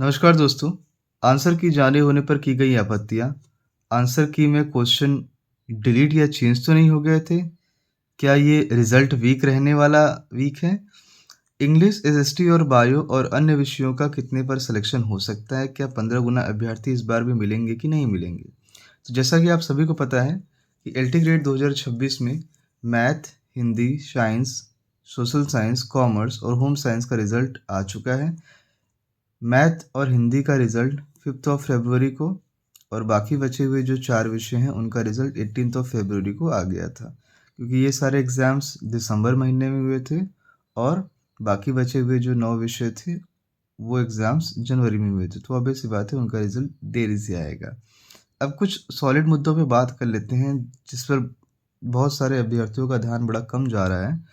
नमस्कार दोस्तों। आंसर की जाने होने पर की गई आपत्तियाँ। आंसर की में क्वेश्चन डिलीट या चेंज तो नहीं हो गए थे? क्या ये रिज़ल्ट वीक है? इंग्लिश, एसएसटी और बायो और अन्य विषयों का कितने पर सिलेक्शन हो सकता है? क्या 15 गुना अभ्यर्थी इस बार भी मिलेंगे कि नहीं मिलेंगे? तो जैसा कि आप सभी को पता है कि एलटी ग्रेड 2026 में math, Hindi, science, social science, commerce और होम साइंस का रिज़ल्ट आ चुका है। मैथ और हिंदी का रिज़ल्ट 5th ऑफ फरवरी को और बाकी बचे हुए जो 4 विषय हैं उनका रिज़ल्ट 18th ऑफ फरवरी को आ गया था। क्योंकि ये सारे एग्ज़ाम्स दिसंबर महीने में हुए थे और बाकी बचे हुए जो 9 विषय थे वो एग्ज़ाम्स जनवरी में हुए थे। तो ऑब्वियस सी बात है उनका रिज़ल्ट देरी से आएगा। अब कुछ सॉलिड मुद्दों पे बात कर लेते हैं जिस पर बहुत सारे अभ्यर्थियों का ध्यान बड़ा कम जा रहा है।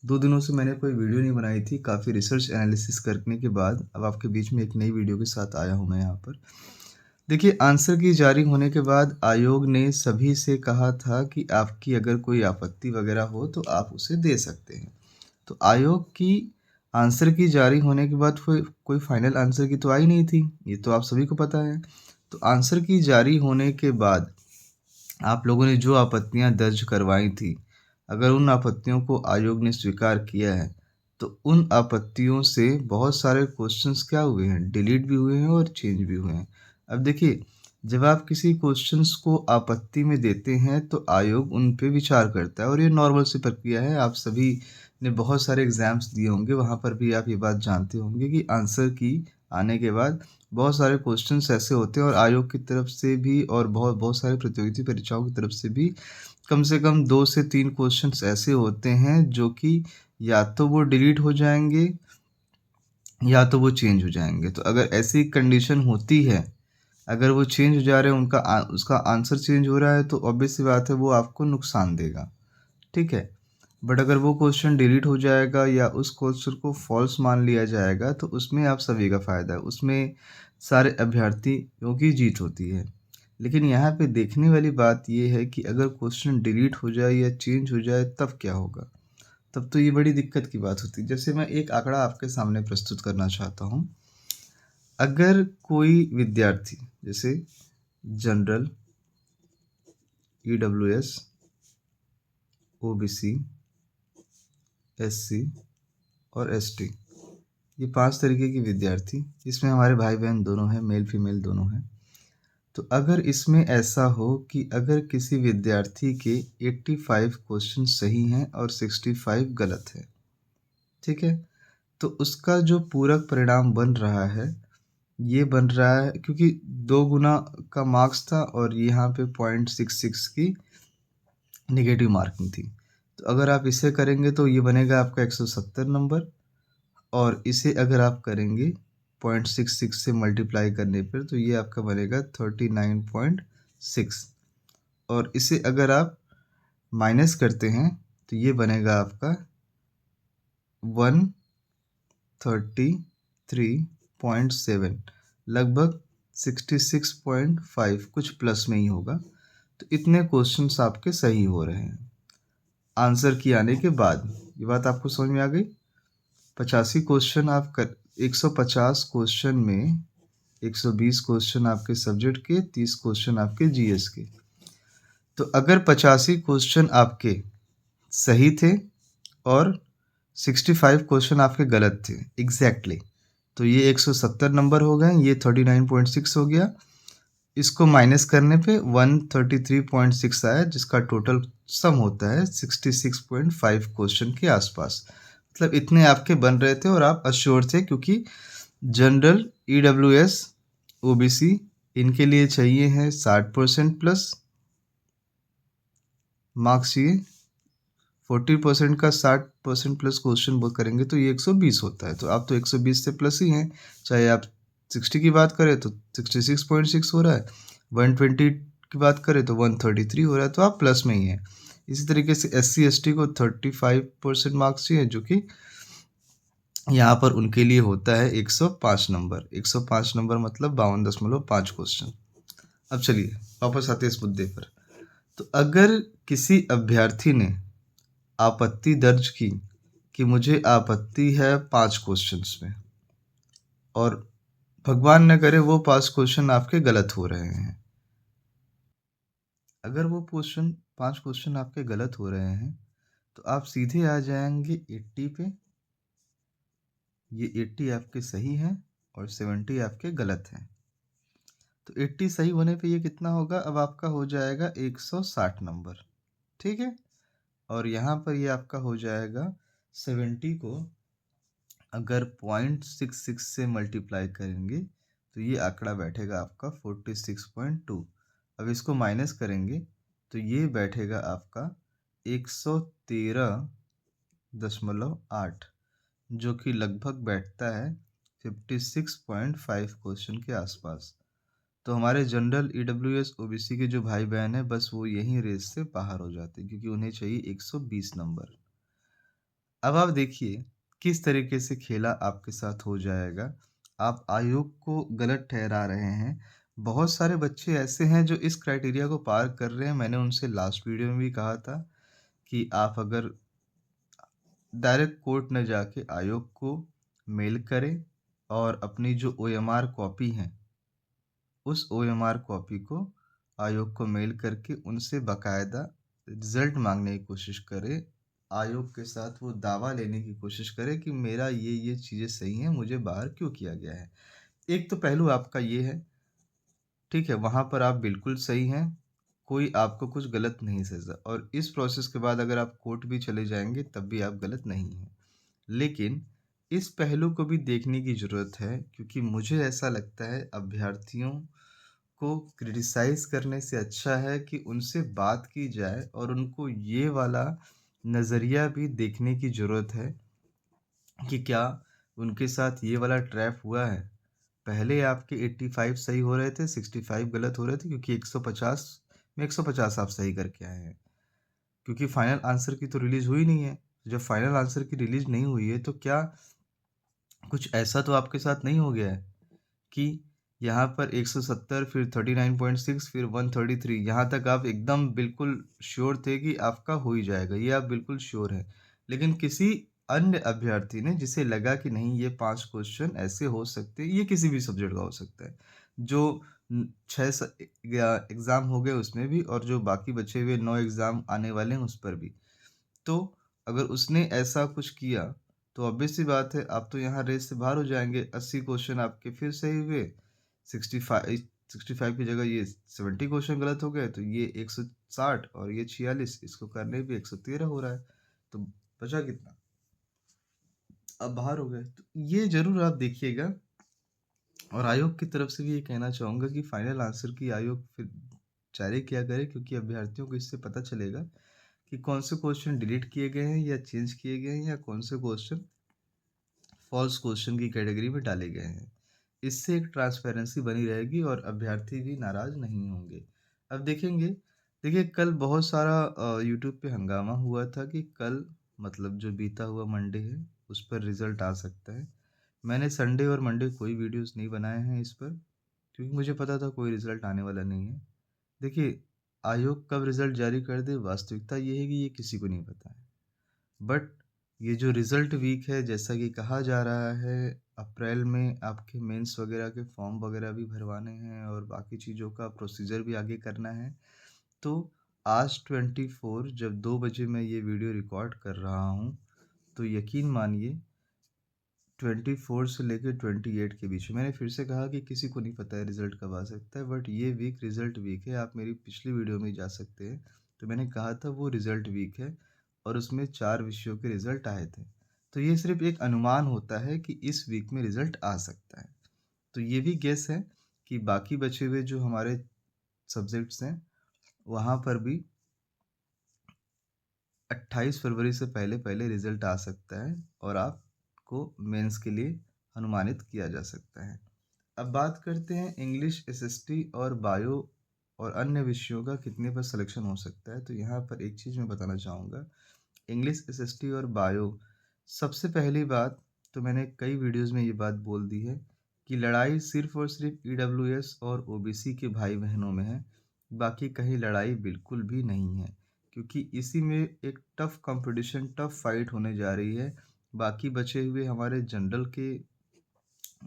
2 दिनों से मैंने कोई वीडियो नहीं बनाई थी, काफ़ी रिसर्च एनालिसिस करने के बाद अब आपके बीच में एक नई वीडियो के साथ आया हूँ मैं यहाँ पर। देखिए, आंसर की जारी होने के बाद आयोग ने सभी से कहा था कि आपकी अगर कोई आपत्ति वगैरह हो तो आप उसे दे सकते हैं। तो आयोग की आंसर की जारी होने के बाद कोई फाइनल आंसर की तो आई नहीं थी, ये तो आप सभी को पता है। तो आंसर की जारी होने के बाद आप लोगों ने जो आपत्तियां दर्ज करवाई थी, अगर उन आपत्तियों को आयोग ने स्वीकार किया है, तो उन आपत्तियों से बहुत सारे क्वेश्चंस क्या हुए हैं, डिलीट भी हुए हैं और चेंज भी हुए हैं। अब देखिए, जब आप किसी क्वेश्चंस को आपत्ति में देते हैं, तो आयोग उन पे विचार करता है और ये नॉर्मल सी प्रक्रिया है। आप सभी ने बहुत सारे एग्ज़ाम्स दिए होंगे, वहाँ पर भी आप ये बात जानते होंगे कि आंसर की आने के बाद बहुत सारे क्वेश्चंस ऐसे होते हैं और आयोग की तरफ से भी और बहुत बहुत सारे प्रतियोगिता परीक्षाओं की तरफ से भी कम से कम 2 से 3 क्वेश्चंस ऐसे होते हैं जो कि या तो वो डिलीट हो जाएँगे या तो वो चेंज हो जाएँगे। तो अगर ऐसी कंडीशन होती है, अगर वो चेंज हो जा रहे हैं उसका आंसर चेंज हो रहा है तो ऑब्वियस सी बात है वो आपको नुकसान देगा, ठीक है? बट अगर वो क्वेश्चन डिलीट हो जाएगा या उस क्वेश्चन को फ़ॉल्स मान लिया जाएगा तो उसमें आप सभी का फ़ायदा है, उसमें सारे अभ्यर्थियों की जीत होती है। लेकिन यहाँ पे देखने वाली बात ये है कि अगर क्वेश्चन डिलीट हो जाए या चेंज हो जाए तब क्या होगा? तब तो ये बड़ी दिक्कत की बात होती है। जैसे मैं एक आंकड़ा आपके सामने प्रस्तुत करना चाहता हूँ। अगर कोई विद्यार्थी जैसे जनरल, ईडब्ल्यूएस, ओबीसी, एससी और एसटी, ये 5 तरीके के विद्यार्थी, इसमें हमारे भाई-बहन दोनों हैं, मेल-फीमेल दोनों हैं। तो अगर इसमें ऐसा हो कि अगर किसी विद्यार्थी के 85 क्वेश्चन सही हैं और 65 गलत हैं, ठीक है? तो उसका जो पूरक परिणाम बन रहा है, ये बन रहा है क्योंकि 2 गुना का मार्क्स था और यहाँ पे 0.66 की नेगेटिव मार्किंग थी। तो अगर आप इसे करेंगे तो ये बनेगा आपका 170 नंबर और इसे अगर आप करेंगे 0.66 से मल्टीप्लाई करने पर तो ये आपका बनेगा 39.6 और इसे अगर आप माइनस करते हैं तो ये बनेगा आपका 133.7, लगभग 66.5, कुछ प्लस में ही होगा। तो इतने क्वेश्चंस आपके सही हो रहे हैं आंसर की आने के बाद। ये बात आपको समझ में आ गई? 85 क्वेश्चन आप कर 150 क्वेश्चन में 120 क्वेश्चन आपके सब्जेक्ट के, 30 क्वेश्चन आपके जीएस के। तो अगर 85 क्वेश्चन आपके सही थे और 65 क्वेश्चन आपके गलत थे एग्जैक्टली, तो ये 170 नंबर हो गए, ये 39.6 हो गया। इसको माइनस करने पे 133.6 आया जिसका टोटल सम होता है 66.5 क्वेश्चन के आसपास। मतलब इतने आपके बन रहे थे और आप अश्योर थे क्योंकि जनरल, ईडब्ल्यूएस, ओबीसी इनके लिए चाहिए है 60% प्लस मार्क्स चाहिए। 40% का 60% प्लस क्वेश्चन वो करेंगे तो ये 120 होता है। तो आप तो 120 से प्लस ही हैं। चाहे आप 60 की बात करें तो 66.6 हो रहा है, 120 की बात करें तो 133 हो रहा है, तो आप प्लस में ही हैं। इसी तरीके से SC ST को 35% मार्क्स चाहिए जो कि यहाँ पर उनके लिए होता है 105 नंबर। 105 नंबर मतलब 52.5 क्वेश्चन। अब चलिए वापस आते हैं इस मुद्दे पर। तो अगर किसी अभ्यर्थी ने आपत्ति दर्ज की कि मुझे आपत्ति है 5 क्वेश्चंस में और भगवान न करे वो 5 क्वेश्चन आपके गलत हो रहे हैं। अगर वो 5 क्वेश्चन आपके गलत हो रहे हैं, तो आप सीधे आ जाएँगे 80 पे, ये 80 आपके सही हैं और 70 आपके गलत हैं। तो 80 सही होने पे ये कितना होगा? अब आपका हो जाएगा 160 नंबर, ठीक है? और यहाँ पर ये आपका हो जाएगा 70 को अगर 0.66 से मल्टीप्लाई करेंगे, तो ये आंकड़ा बैठेगा आपका 46.2। अब इसको माइनस करेंगे, तो ये बैठेगा आपका 113.8, जो कि लगभग बैठता है 56.5 क्वेश्चन के आसपास। तो हमारे जनरल ईडब्ल्यूएस ओबीसी के जो भाई-बहन हैं, बस वो यहीं रेस से बाहर हो जाते हैं, क्योंकि उन्हें चाहिए 120 नंबर। अब आप देखिए किस तरीके से खेला आपके साथ हो जाएगा। आप आयोग को गलत ठहरा रहे हैं। बहुत सारे बच्चे ऐसे हैं जो इस क्राइटेरिया को पार कर रहे हैं। मैंने उनसे लास्ट वीडियो में भी कहा था कि आप अगर डायरेक्ट कोर्ट न जाके आयोग को मेल करें और अपनी जो ओएमआर कॉपी है, उस ओएमआर कॉपी को आयोग को मेल करके उनसे बाकायदा रिज़ल्ट माँगने की कोशिश करें। आयोग के साथ वो दावा लेने की कोशिश करें कि मेरा ये चीज़ें सही हैं, मुझे बाहर क्यों किया गया है। एक तो पहलू आपका ये है, ठीक है? वहाँ पर आप बिल्कुल सही हैं, कोई आपको कुछ गलत नहीं सज़ा, और इस प्रोसेस के बाद अगर आप कोर्ट भी चले जाएँगे तब भी आप गलत नहीं हैं। लेकिन इस पहलू को भी देखने की ज़रूरत है, क्योंकि मुझे ऐसा लगता है अभ्यर्थियों को क्रिटिसाइज़ करने से अच्छा है कि उनसे बात की जाए और उनको ये वाला नज़रिया भी देखने की ज़रूरत है कि क्या उनके साथ ये वाला ट्रैप हुआ है। पहले आपके 85 सही हो रहे थे, 65 गलत हो रहे थे, क्योंकि 150 में 150 आप सही करके आए हैं। क्योंकि फाइनल आंसर की तो रिलीज़ हुई नहीं है। जब फाइनल आंसर की रिलीज़ नहीं हुई है, तो क्या कुछ ऐसा तो आपके साथ नहीं हो गया है कि यहाँ पर 170, फिर 39.6, फिर 133, यहाँ तक आप एकदम बिल्कुल श्योर थे कि आपका हो ही जाएगा, ये आप बिल्कुल श्योर हैं। लेकिन किसी अन्य अभ्यर्थी ने, जिसे लगा कि नहीं ये 5 क्वेश्चन ऐसे हो सकते हैं, ये किसी भी सब्जेक्ट का हो सकता है, जो 6 या एग्ज़ाम हो गए उसमें भी, और जो बाकी बचे हुए 9 एग्ज़ाम आने वाले हैं उस पर भी। तो अगर उसने ऐसा कुछ किया, तो ऑब्वियस सी बात है आप तो यहाँ रेस से बाहर हो जाएँगे। 80 क्वेश्चन आपके फिर सही हुए, 65 की जगह ये 70 क्वेश्चन गलत हो गए, तो ये 160 और ये 46, इसको करने पे 113 हो रहा है। तो बचा कितना? अब बाहर हो गए। तो ये ज़रूर आप देखिएगा, और आयोग की तरफ से भी ये कहना चाहूँगा कि फाइनल आंसर की आयोग फिर जारी किया करे, क्योंकि अभ्यर्थियों को इससे पता चलेगा कि कौन से क्वेश्चन डिलीट किए गए हैं या चेंज किए गए हैं, या कौन से क्वेश्चन फॉल्स क्वेश्चन की कैटेगरी में डाले गए हैं। इससे एक ट्रांसपेरेंसी बनी रहेगी और अभ्यर्थी भी नाराज़ नहीं होंगे। अब देखेंगे, देखिए कल बहुत सारा यूट्यूब पे हंगामा हुआ था कि कल, मतलब जो बीता हुआ मंडे है, उस पर रिज़ल्ट आ सकता है। मैंने संडे और मंडे कोई वीडियोज़ नहीं बनाए हैं इस पर, क्योंकि मुझे पता था कोई रिज़ल्ट आने वाला नहीं है। देखिए, आयोग कब रिज़ल्ट जारी कर दे, वास्तविकता ये है कि ये किसी को नहीं पता है। बट ये जो रिज़ल्ट वीक है, जैसा कि कहा जा रहा है, अप्रैल में आपके मेंस वगैरह के फॉर्म वगैरह भी भरवाने हैं और बाकी चीज़ों का प्रोसीजर भी आगे करना है। तो आज 24, जब 2 बजे मैं ये वीडियो रिकॉर्ड कर रहा हूँ, तो यकीन मानिए 24 से लेके 28 के बीच में, मैंने फिर से कहा कि किसी को नहीं पता है रिज़ल्ट कब आ सकता है, बट ये वीक रिज़ल्ट वीक है। आप मेरी पिछली वीडियो में जा सकते हैं, तो मैंने कहा था वो रिज़ल्ट वीक है, और उसमें 4 विषयों के रिज़ल्ट आए थे। तो ये सिर्फ़ एक अनुमान होता है कि इस वीक में रिज़ल्ट आ सकता है। तो ये भी गेस है कि बाकी बचे हुए जो हमारे सब्जेक्ट्स हैं, वहाँ पर भी 28 फरवरी से पहले-पहले रिज़ल्ट आ सकता है, और आपको मेंस के लिए अनुमानित किया जा सकता है। अब बात करते हैं इंग्लिश, एसएसटी और बायो और अन्य विषयों का कितने पर सिलेक्शन हो सकता है। तो यहाँ पर एक चीज़ मैं बताना चाहूँगा, इंग्लिश, एसएसटी और बायो, सबसे पहली बात, तो मैंने कई वीडियोज़ में ये बात बोल दी है कि लड़ाई सिर्फ़ और सिर्फ़ ईडब्ल्यूएस और ओबीसी के भाई-बहनों में है, बाकी कहीं लड़ाई बिल्कुल भी नहीं है। क्योंकि इसी में एक टफ़ कॉम्पिटिशन, टफ़ फ़ाइट होने जा रही है। बाकी बचे हुए हमारे जनरल के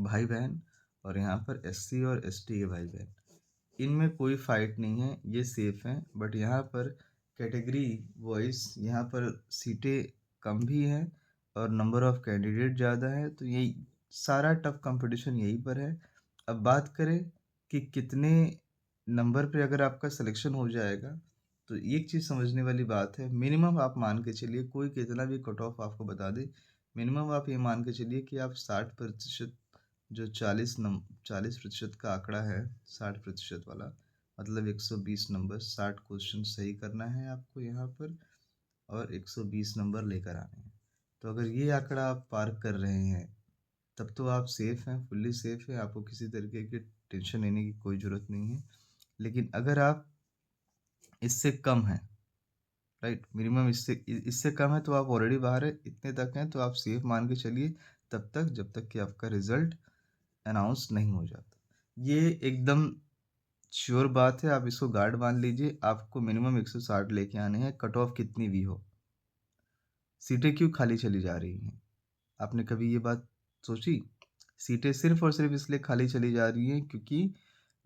भाई-बहन और यहाँ पर एससी और एसटी के भाई बहन, इनमें कोई फाइट नहीं है, ये सेफ हैं। बट यहाँ पर कैटेगरी वाइज यहाँ पर सीटें कम भी हैं और नंबर ऑफ कैंडिडेट ज़्यादा है, तो यही सारा टफ कंपटीशन यहीं पर है। अब बात करें कि कितने नंबर पे अगर आपका सिलेक्शन हो जाएगा, तो एक चीज़ समझने वाली बात है, मिनिमम आप मान के चलिए, कोई कितना भी कट ऑफ आपको बता दे, मिनिमम आप ये मान के चलिए कि आप 60% जो 40% का आंकड़ा है, 60% वाला, मतलब 120 नंबर, 60 क्वेश्चन सही करना है आपको यहाँ पर और 120 नंबर लेकर आने हैं। तो अगर ये आंकड़ा आप पार कर रहे हैं, तब तो आप सेफ़ हैं, फुल्ली सेफ़ हैं, आपको किसी तरीके की टेंशन लेने की कोई ज़रूरत नहीं है। लेकिन अगर आप इससे कम हैं, राइट, मिनिमम इससे कम है, तो आप ऑलरेडी बाहर है, इतने तक हैं तो आप सेफ़ मान के चलिए तब तक, जब तक कि आपका रिज़ल्ट अनाउंस नहीं हो जाता। ये एकदम श्योर बात है, आप इसको गार्ड मान लीजिए, आपको मिनिमम 160 लेके आने हैं, कट ऑफ कितनी भी हो। सीटें क्यों खाली चली जा रही हैं? आपने कभी ये बात सोची? सीटें सिर्फ़ और सिर्फ़ इसलिए खाली चली जा रही हैं क्योंकि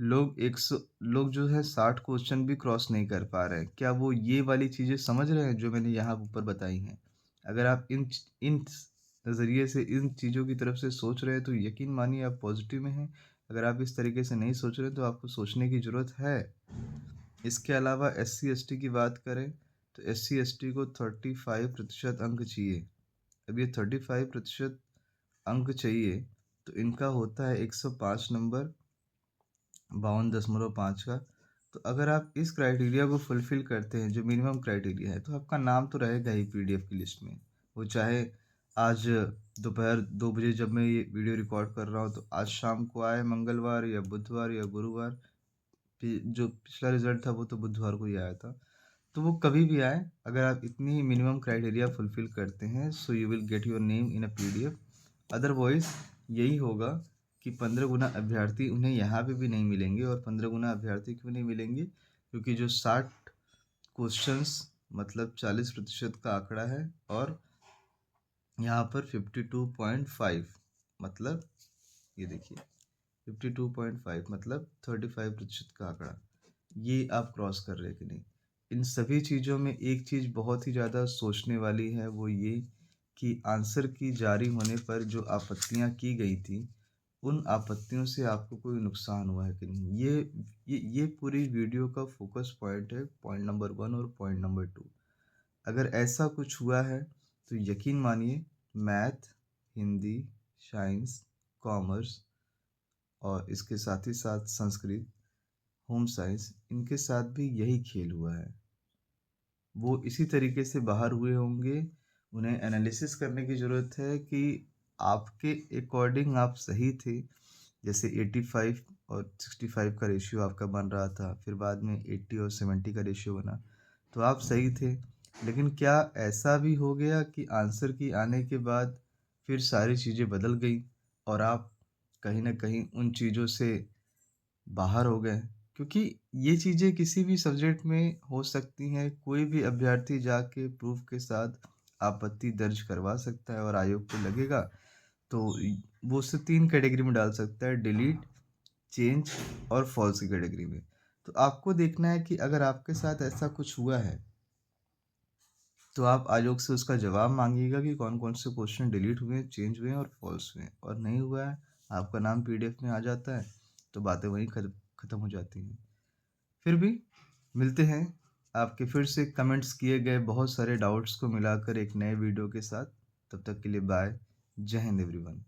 लोग जो है 60 क्वेश्चन भी क्रॉस नहीं कर पा रहे हैं। क्या वो ये वाली चीज़ें समझ रहे हैं जो मैंने यहाँ ऊपर बताई हैं? अगर आप इन नज़रिए से इन चीज़ों की तरफ से सोच रहे हैं तो यकीन मानिए आप पॉज़िटिव में हैं। अगर आप इस तरीके से नहीं सोच रहे तो आपको सोचने की ज़रूरत है। इसके अलावा एससी-एसटी की बात करें तो एससी-एसटी को 35% अंक चाहिए। अब ये 35% अंक चाहिए, तो इनका होता है 105 नंबर, 52.5 का। तो अगर आप इस क्राइटेरिया को फुलफ़िल करते हैं, जो मिनिमम क्राइटेरिया है, तो आपका नाम तो रहेगा ही पीडीएफ की लिस्ट में। वो चाहे आज दोपहर 2 बजे जब मैं ये वीडियो रिकॉर्ड कर रहा हूँ, तो आज शाम को आए मंगलवार या बुधवार या गुरुवार, जो पिछला रिज़ल्ट था वो तो बुधवार को ही आया था। तो वो कभी भी आए, अगर आप इतनी मिनिमम क्राइटेरिया फुलफ़िल करते हैं, so you will get your name in a PDF. Otherwise यही होगा कि 15 गुना अभ्यर्थी उन्हें यहाँ पे भी नहीं मिलेंगे। और 15 गुना अभ्यर्थी क्यों नहीं मिलेंगे? क्योंकि जो 60 क्वेश्चंस मतलब 40% का आंकड़ा है और यहाँ पर 52.5 मतलब ये देखिए 52.5 मतलब 35% का आंकड़ा, ये आप क्रॉस कर रहे हैं कि नहीं। इन सभी चीज़ों में एक चीज़ बहुत ही ज़्यादा सोचने वाली है, वो ये कि आंसर की जारी होने पर जो आपत्तियाँ की गई थी, उन आपत्तियों से आपको कोई नुकसान हुआ है कि नहीं। ये पूरी वीडियो का फोकस पॉइंट है, पॉइंट नंबर 1 और पॉइंट नंबर 2। अगर ऐसा कुछ हुआ है तो यकीन मानिए मैथ, हिंदी, साइंस, कॉमर्स और इसके साथ ही साथ संस्कृत, होम साइंस, इनके साथ भी यही खेल हुआ है। वो इसी तरीके से बाहर हुए होंगे, उन्हें एनालिसिस करने की ज़रूरत है कि आपके अकॉर्डिंग आप सही थे। जैसे 85 और 65 का रेशियो आपका बन रहा था, फिर बाद में 80 और 70 का रेशियो बना, तो आप सही थे। लेकिन क्या ऐसा भी हो गया कि आंसर की आने के बाद फिर सारी चीज़ें बदल गई और आप कहीं न कहीं उन चीज़ों से बाहर हो गए? क्योंकि ये चीज़ें किसी भी सब्जेक्ट में हो सकती हैं, कोई भी अभ्यर्थी जाके प्रूफ़ के साथ आपत्ति दर्ज करवा सकता है और आयोग को लगेगा तो वो उसे 3 कैटेगरी में डाल सकता है, डिलीट, चेंज और फ़ॉल्स की कैटेगरी में। तो आपको देखना है कि अगर आपके साथ ऐसा कुछ हुआ है, तो आप आयोग से उसका जवाब माँगिएगा कि कौन-कौन से क्वेश्चन डिलीट हुए हैं, चेंज हुए हैं और फ़ॉल्स हुए हैं। और नहीं हुआ है, आपका नाम पीडीएफ में आ जाता है, तो बातें वहीं ख़त्म हो जाती हैं। फिर भी मिलते हैं आपके फिर से कमेंट्स किए गए बहुत सारे डाउट्स को मिलाकर एक नए वीडियो के साथ। तब तक के लिए बाय। जय हिंद एवरीवन।